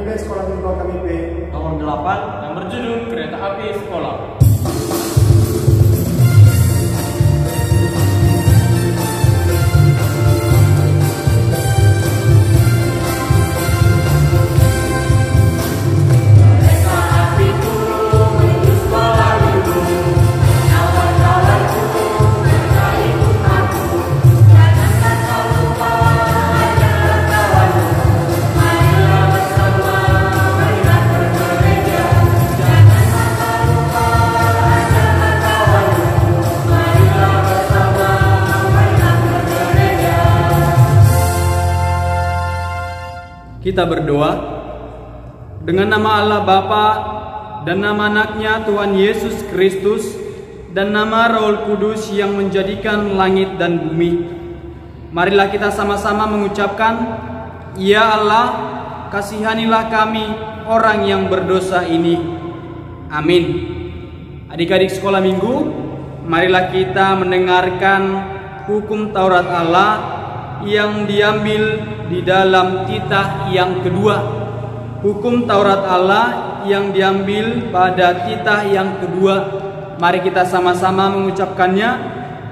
UMD Sekolah Minggu HKBP nomor 8 yang berjudul Kereta Api Sekolah. Kita berdoa dengan nama Allah Bapa dan nama anaknya Tuhan Yesus Kristus dan nama Roh Kudus yang menjadikan langit dan bumi. Marilah kita sama-sama mengucapkan, Ya Allah, kasihanilah kami orang yang berdosa ini. Amin. Adik-adik sekolah minggu, marilah kita mendengarkan hukum Taurat Allah yang diambil di dalam titah yang kedua. Hukum Taurat Allah yang diambil pada titah yang kedua. Mari kita sama-sama mengucapkannya.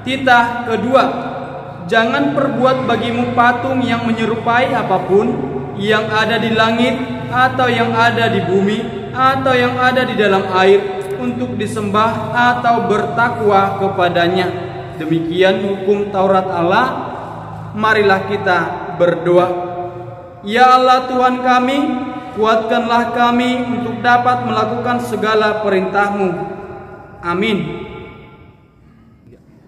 Titah kedua. Jangan perbuat bagimu patung yang menyerupai apapun yang ada di langit atau yang ada di bumi atau yang ada di dalam air untuk disembah atau bertakwa kepadanya. Demikian hukum Taurat Allah. Marilah kita berdoa. Ya Allah Tuhan kami, kuatkanlah kami untuk dapat melakukan segala perintah-Mu. Amin.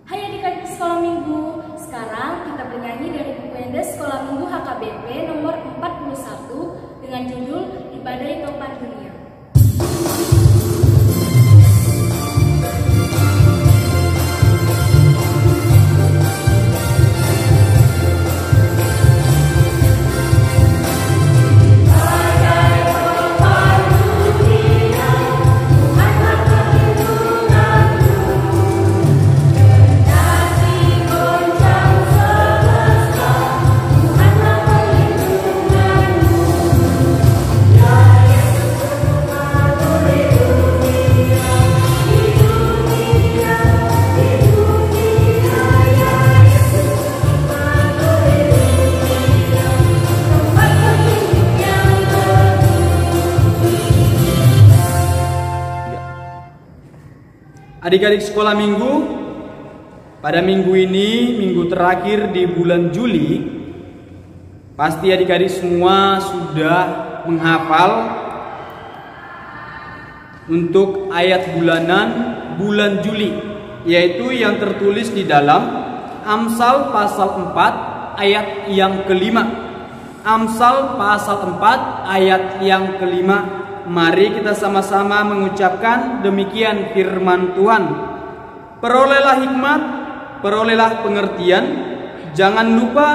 Hai adik-adik sekolah minggu, sekarang kita bernyanyi dari buku Ende Sekolah Minggu HKBP nomor 41 dengan judul Di Badai Topan Dunia. Adik-adik sekolah minggu, pada minggu ini, minggu terakhir di bulan Juli, pasti adik-adik semua sudah menghafal untuk ayat bulanan bulan Juli, yaitu yang tertulis di dalam Amsal pasal 4 ayat yang kelima. Amsal pasal 4 ayat yang kelima. Mari kita sama-sama mengucapkan demikian firman Tuhan. Perolehlah hikmat, perolehlah pengertian, jangan lupa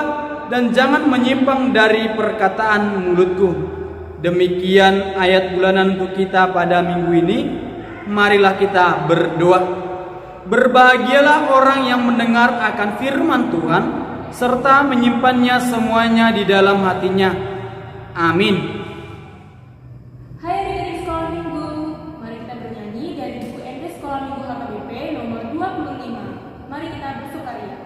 dan jangan menyimpang dari perkataan mulutku. Demikian ayat bulanan untuk kita pada minggu ini. Marilah kita berdoa. Berbahagialah orang yang mendengar akan firman Tuhan serta menyimpannya semuanya di dalam hatinya. Amin. Hai adik-adik sekolah minggu, mari kita bernyanyi dari buku Ende Sekolah Minggu HKBP nomor 25. Mari kita bersukaria.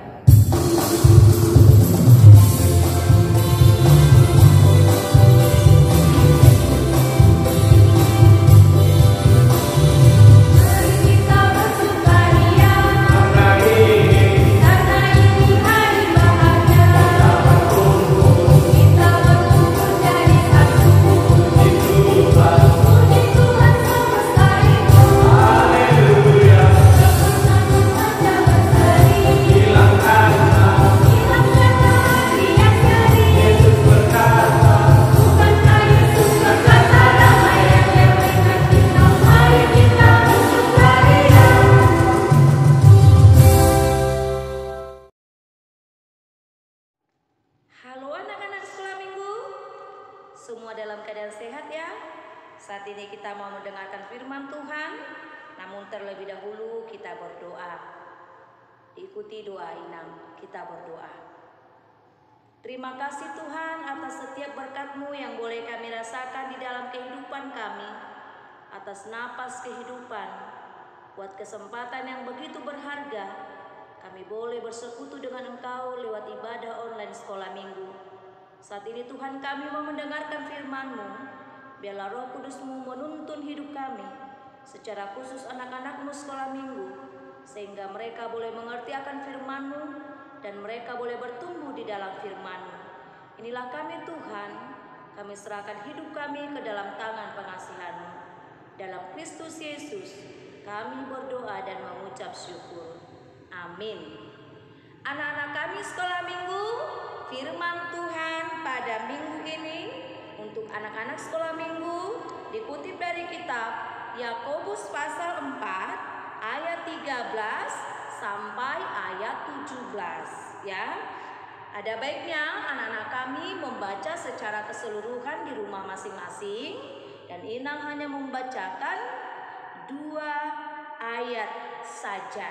Halo anak-anak sekolah minggu, semua dalam keadaan sehat ya? Saat ini kita mau mendengarkan firman Tuhan, namun terlebih dahulu kita berdoa. Diikuti doa inam, kita berdoa. Terima kasih Tuhan atas setiap berkat-Mu yang boleh kami rasakan di dalam kehidupan kami, atas napas kehidupan, buat kesempatan yang begitu berharga, kami boleh bersekutu dengan Engkau lewat ibadah online sekolah minggu. Saat ini Tuhan, kami mau mendengarkan firman-Mu. Biarlah Roh Kudus-Mu menuntun hidup kami, secara khusus anak-anak-Mu sekolah minggu, sehingga mereka boleh mengerti akan firman-Mu dan mereka boleh bertumbuh di dalam firman-Mu. Inilah kami Tuhan, kami serahkan hidup kami ke dalam tangan pengasihan-Mu. Dalam Kristus Yesus, kami berdoa dan mengucap syukur. Amin. Anak-anak kami sekolah minggu, firman Tuhan pada minggu ini untuk anak-anak sekolah minggu dikutip dari kitab Yakobus pasal 4 ayat 13 sampai ayat 17 ya. Ada baiknya anak-anak kami membaca secara keseluruhan di rumah masing-masing, dan Inang hanya membacakan 2 ayat saja,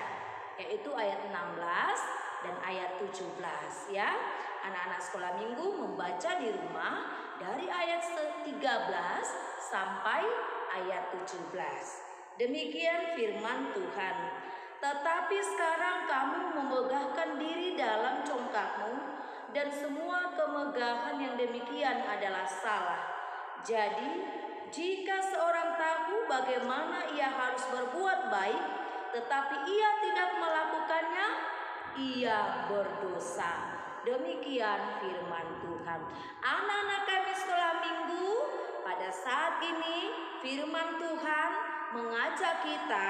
yaitu ayat 16 dan ayat 17 ya. Anak-anak sekolah minggu membaca di rumah dari ayat 13 sampai ayat 17. Demikian firman Tuhan. Tetapi sekarang kamu memegahkan diri dalam congkakmu, dan semua kemegahan yang demikian adalah salah. Jadi, jika seorang tahu bagaimana ia harus berbuat baik, tetapi ia tidak melakukannya, ia berdosa. Demikian firman Tuhan. Anak-anak kami sekolah minggu, pada saat ini firman Tuhan mengajak kita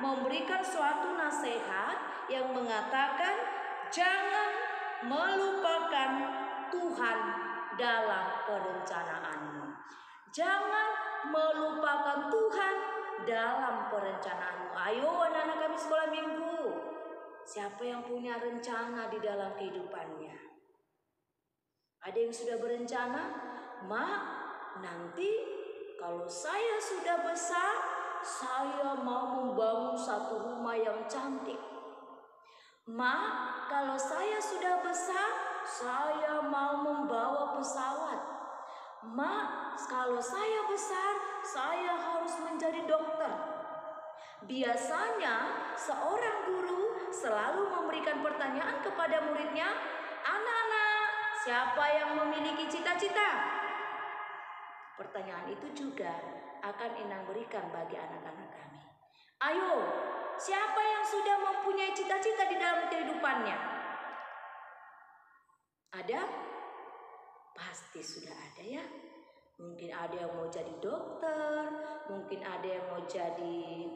memberikan suatu nasihat yang mengatakan jangan melupakan Tuhan dalam perencanaanmu. Jangan melupakan Tuhan dalam perencanaanmu. Ayo anak-anak kami sekolah minggu, siapa yang punya rencana di dalam kehidupannya? Ada yang sudah berencana, Mak, nanti kalau saya sudah besar, saya mau membangun satu rumah yang cantik. Mak, kalau saya sudah besar, saya mau membawa pesawat. Mak, kalau saya besar, saya harus menjadi dokter. Biasanya seorang guru selalu memberikan pertanyaan kepada muridnya, anak-anak, siapa yang memiliki cita-cita? Pertanyaan itu juga akan Inang berikan bagi anak-anak kami. Ayo, siapa yang sudah mempunyai cita-cita di dalam kehidupannya? Ada? Pasti sudah ada ya. Mungkin ada yang mau jadi dokter, mungkin ada yang mau jadi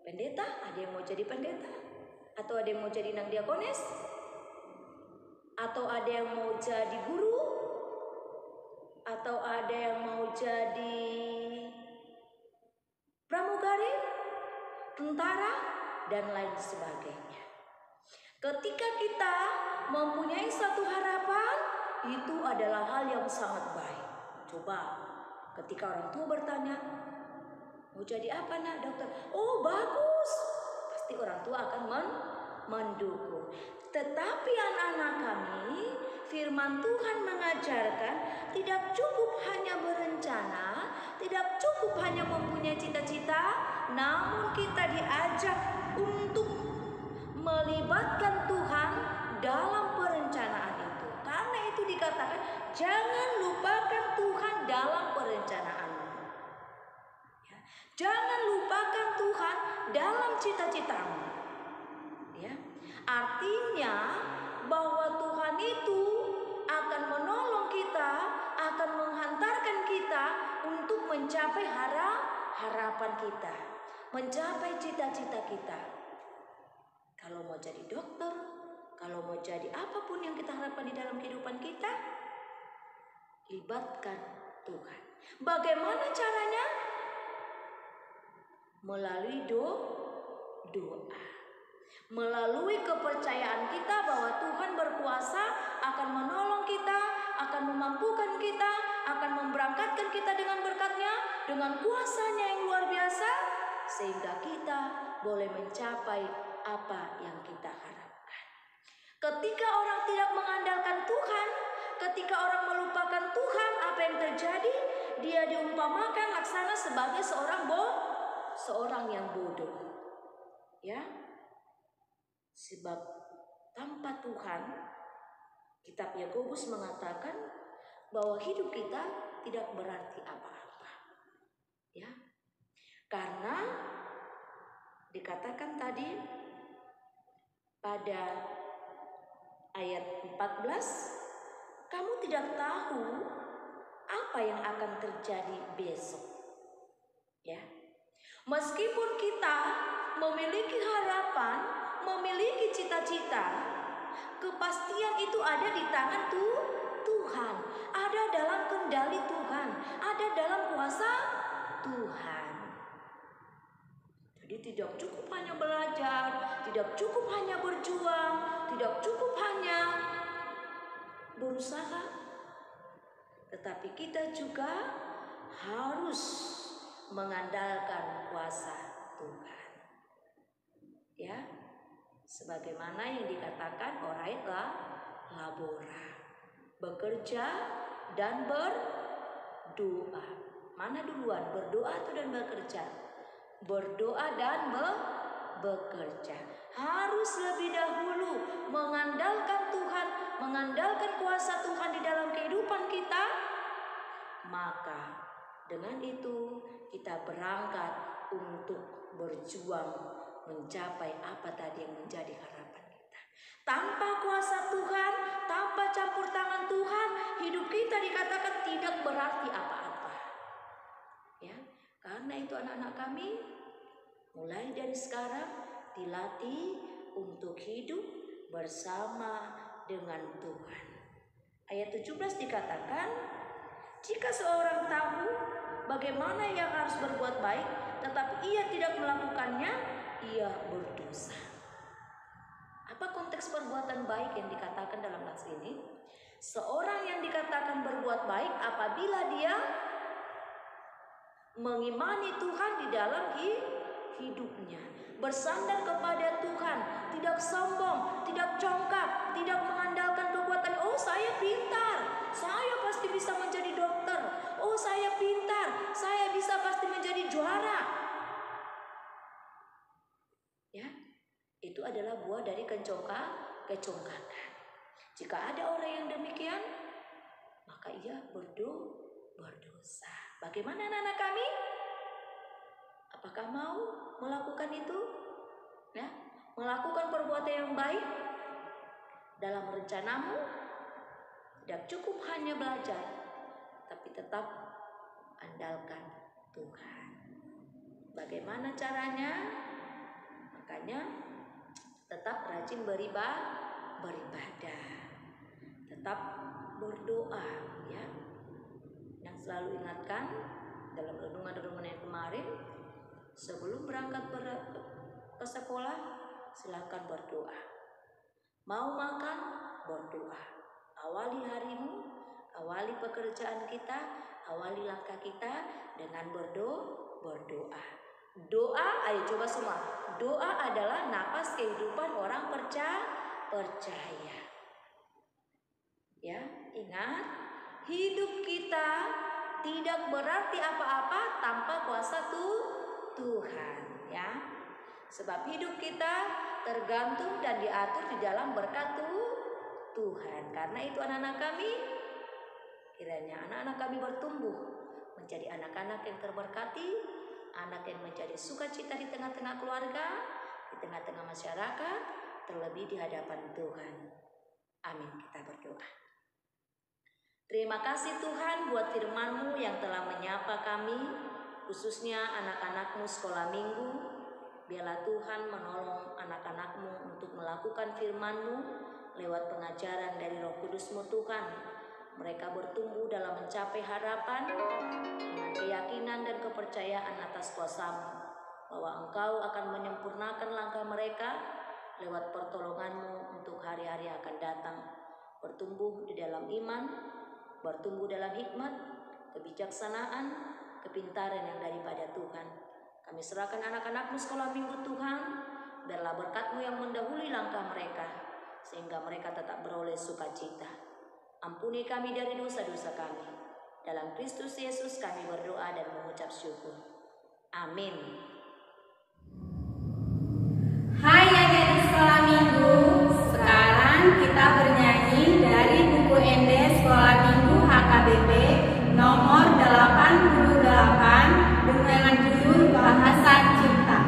pendeta, ada yang mau jadi pendeta, atau ada yang mau jadi inang diakones, atau ada yang mau jadi guru, atau ada yang mau jadi pramugari, tentara, dan lain sebagainya. Ketika kita mempunyai satu harapan, itu adalah hal yang sangat baik. Coba ketika orang tua bertanya, mau jadi apa nak dokter? Oh bagus, pasti orang tua akan mendukung. Tetapi anak-anak kami, firman Tuhan mengajarkan tidak cukup hanya berencana, tidak cukup hanya mempunyai cita-cita, namun kita diajak untuk melibatkan Tuhan dalam perencanaan itu. Karena itu dikatakan jangan lupakan Tuhan dalam perencanaanmu. Ya. Jangan lupakan Tuhan dalam cita-citamu. Ya. Artinya bahwa Tuhan itu akan menolong kita, akan menghantarkan kita untuk mencapai harapan kita, mencapai cita-cita kita. Kalau mau jadi dokter, kalau mau jadi apapun yang kita harapkan di dalam kehidupan kita, libatkan Tuhan. Bagaimana caranya? Melalui doa. Melalui kepercayaan kita bahwa Tuhan berkuasa akan menolong kita, akan memampukan kita, akan memberangkatkan kita dengan berkat-Nya, dengan kuasa-Nya yang luar biasa, sehingga kita boleh mencapai apa yang kita harapkan. Ketika orang tidak mengandalkan Tuhan, ketika orang melupakan Tuhan, apa yang terjadi? dia diumpamakan laksana sebagai seorang yang bodoh. Ya. Sebab tanpa Tuhan, kitab Yakobus mengatakan bahwa hidup kita tidak berarti apa-apa. Ya. Karena dikatakan tadi pada ayat 14, kamu tidak tahu apa yang akan terjadi besok. Ya. Meskipun kita memiliki harapan, memiliki cita-cita, kepastian itu ada di tangan Tuhan, ada dalam kendali Tuhan, ada dalam kuasa Tuhan. Jadi tidak cukup hanya belajar, tidak cukup hanya berjuang, tidak cukup hanya berusaha, tetapi kita juga harus mengandalkan kuasa Tuhan. Ya, sebagaimana yang dikatakan oraitlah labora, bekerja dan berdoa. Mana duluan, berdoa atau dan bekerja? Berdoa dan bekerja. Harus lebih dahulu mengandalkan Tuhan, mengandalkan kuasa Tuhan di dalam kehidupan kita. Maka dengan itu kita berangkat untuk berjuang mencapai apa tadi yang menjadi harapan kita. Tanpa kuasa Tuhan, tanpa campur tangan Tuhan, hidup kita dikatakan tidak berarti apa-apa. Ya, karena itu anak-anak kami mulai dari sekarang dilatih untuk hidup bersama dengan Tuhan. Ayat 17 dikatakan, jika seorang tahu bagaimana yang harus berbuat baik, tetapi ia tidak melakukannya, ia berdosa. Apa konteks perbuatan baik yang dikatakan dalam nats ini? Seorang yang dikatakan berbuat baik apabila dia mengimani Tuhan di dalam hidupnya, bersandar kepada Tuhan, tidak sombong, tidak congkak, tidak mengandalkan kekuatan. Oh, saya pintar, saya pasti bisa menjadi dokter. Oh, saya pintar, saya bisa pasti menjadi juara. Ya, itu adalah buah dari kecongkakan. Jika ada orang yang demikian, maka ia berdosa. Bagaimana anak-anak kami? Apakah mau melakukan itu? Ya, melakukan perbuatan yang baik dalam rencanamu. Tidak cukup hanya belajar, tapi tetap andalkan Tuhan. Bagaimana caranya? Makanya tetap rajin beribadah, tetap berdoa, ya. Yang selalu ingatkan dalam renungan-renungan yang kemarin, sebelum berangkat ke sekolah, silakan berdoa. Mau makan, berdoa. Awali harimu, awali pekerjaan kita, awali langkah kita dengan berdoa. Doa, ayo coba semua. Doa adalah napas kehidupan orang percaya. Ya, ingat, hidup kita tidak berarti apa-apa tanpa kuasa Tuhan, ya. Sebab hidup kita tergantung dan diatur di dalam berkat Tuhan. Karena itu anak-anak kami, kiranya anak-anak kami bertumbuh menjadi anak-anak yang terberkati, anak yang menjadi sukacita di tengah-tengah keluarga, di tengah-tengah masyarakat, terlebih di hadapan Tuhan. Amin. Kita berdoa. Terima kasih Tuhan buat firman-Mu yang telah menyapa kami, khususnya anak-anak-Mu sekolah minggu. Biarlah Tuhan menolong anak-anak-Mu untuk melakukan firman-Mu lewat pengajaran dari Roh Kudus-Mu Tuhan. Mereka bertumbuh dalam mencapai harapan dengan keyakinan dan kepercayaan atas kuasa-Mu, bahwa Engkau akan menyempurnakan langkah mereka lewat pertolongan-Mu untuk hari-hari yang akan datang. Bertumbuh di dalam iman, bertumbuh dalam hikmat, kebijaksanaan, kepintaran yang daripada Tuhan. Kami serahkan anak-anak-Mu sekolah minggu Tuhan, biarlah berkat-Mu yang mendahului langkah mereka, sehingga mereka tetap beroleh sukacita. Ampuni kami dari dosa-dosa kami. Dalam Kristus Yesus kami berdoa dan mengucap syukur. Amin. Hai adik-adik sekolah minggu, sekarang kita bernyanyi dari buku ND Sekolah Minggu HKBP nomor 88 dengan judul Bahasa Cinta.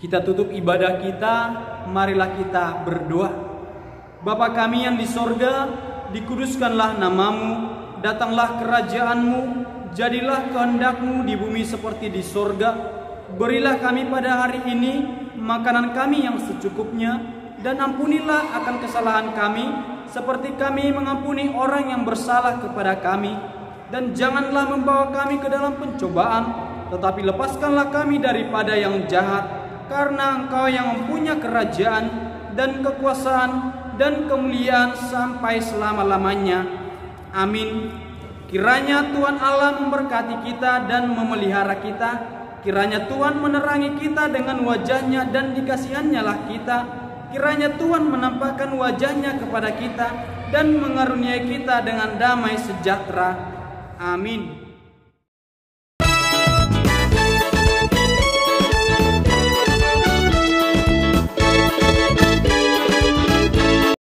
Kita tutup ibadah kita, marilah kita berdoa. Bapa kami yang di sorga, dikuduskanlah namamu, datanglah kerajaanmu, jadilah kehendak-Mu di bumi seperti di sorga. Berilah kami pada hari ini makanan kami yang secukupnya, dan ampunilah akan kesalahan kami, seperti kami mengampuni orang yang bersalah kepada kami. Dan janganlah membawa kami ke dalam pencobaan, tetapi lepaskanlah kami daripada yang jahat. Karena Engkau yang mempunyai kerajaan dan kekuasaan dan kemuliaan sampai selama-lamanya. Amin. Kiranya Tuhan Allah memberkati kita dan memelihara kita. Kiranya Tuhan menerangi kita dengan wajah-Nya dan dikasihan-Nya lah kita. Kiranya Tuhan menampakkan wajah-Nya kepada kita dan mengaruniai kita dengan damai sejahtera. Amin.